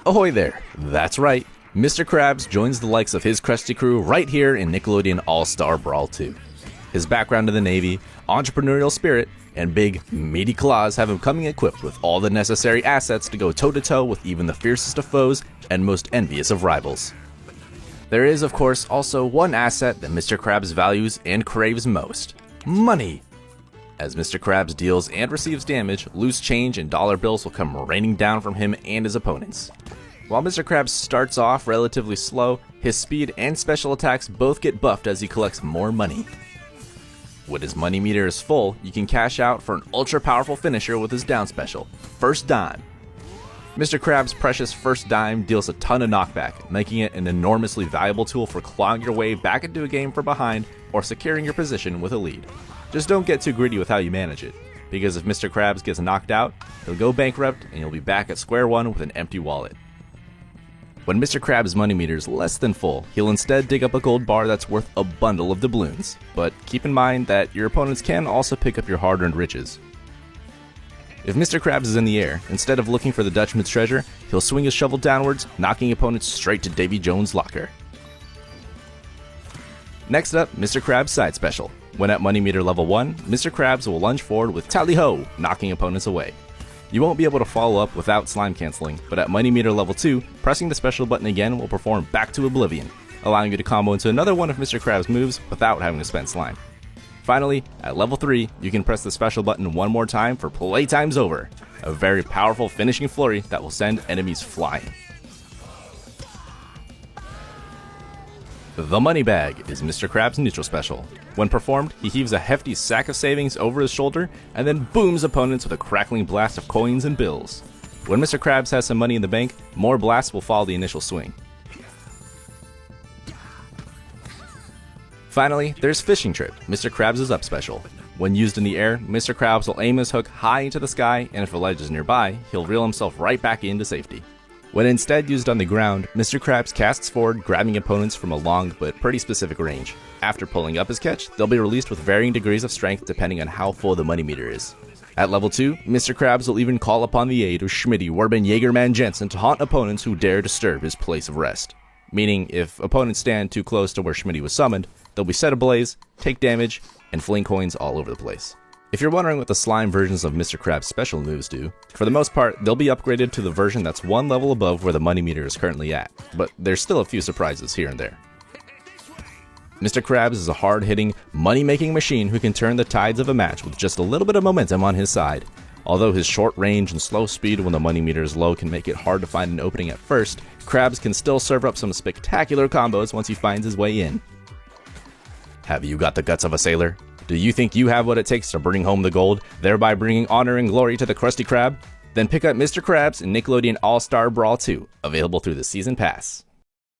Ahoy there! That's right, Mr. Krabs joins the likes of his Krusty crew right here in Nickelodeon All-Star Brawl 2. His background in the Navy, entrepreneurial spirit, and big, meaty claws have him coming equipped with all the necessary assets to go toe-to-toe with even the fiercest of foes and most envious of rivals. There is, of course, also one asset that Mr. Krabs values and craves most: money. As Mr. Krabs deals and receives damage, loose change and dollar bills will come raining down from him and his opponents. While Mr. Krabs starts off relatively slow, his speed and special attacks both get buffed as he collects more money. When his money meter is full, you can cash out for an ultra powerful finisher with his down special, First Dime. Mr. Krabs' precious First Dime deals a ton of knockback, making it an enormously valuable tool for clawing your way back into a game from behind or securing your position with a lead. Just don't get too greedy with how you manage it, because if Mr. Krabs gets knocked out, he'll go bankrupt and you'll be back at square one with an empty wallet. When Mr. Krabs' money meter is less than full, he'll instead dig up a gold bar that's worth a bundle of doubloons, but keep in mind that your opponents can also pick up your hard-earned riches. If Mr. Krabs is in the air, instead of looking for the Dutchman's treasure, he'll swing his shovel downwards, knocking opponents straight to Davy Jones' locker. Next up, Mr. Krabs' side special. When at money meter level 1, Mr. Krabs will lunge forward with Tally-Ho, knocking opponents away. You won't be able to follow up without slime canceling, but at money meter level 2, pressing the special button again will perform Back to Oblivion, allowing you to combo into another one of Mr. Krabs' moves without having to spend slime. Finally, at level 3, you can press the special button one more time for Playtime's Over, a very powerful finishing flurry that will send enemies flying. The Money Bag is Mr. Krabs' neutral special. When performed, he heaves a hefty sack of savings over his shoulder and then booms opponents with a crackling blast of coins and bills. When Mr. Krabs has some money in the bank, more blasts will follow the initial swing. Finally, there's Fishing Trip, Mr. Krabs' up special. When used in the air, Mr. Krabs will aim his hook high into the sky, and if a ledge is nearby, he'll reel himself right back into safety. When instead used on the ground, Mr. Krabs casts forward, grabbing opponents from a long but pretty specific range. After pulling up his catch, they'll be released with varying degrees of strength depending on how full the money meter is. At level 2, Mr. Krabs will even call upon the aid of Schmitty Werben Jaegerman Jensen to haunt opponents who dare disturb his place of rest. Meaning, if opponents stand too close to where Schmitty was summoned, they'll be set ablaze, take damage, and fling coins all over the place. If you're wondering what the slime versions of Mr. Krabs' special moves do, for the most part, they'll be upgraded to the version that's one level above where the money meter is currently at, but there's still a few surprises here and there. Mr. Krabs is a hard-hitting, money-making machine who can turn the tides of a match with just a little bit of momentum on his side. Although his short range and slow speed when the money meter is low can make it hard to find an opening at first, Krabs can still serve up some spectacular combos once he finds his way in. Have you got the guts of a sailor? Do you think you have what it takes to bring home the gold, thereby bringing honor and glory to the Krusty Krab? Then pick up Mr. Krabs in Nickelodeon All-Star Brawl 2, available through the Season Pass.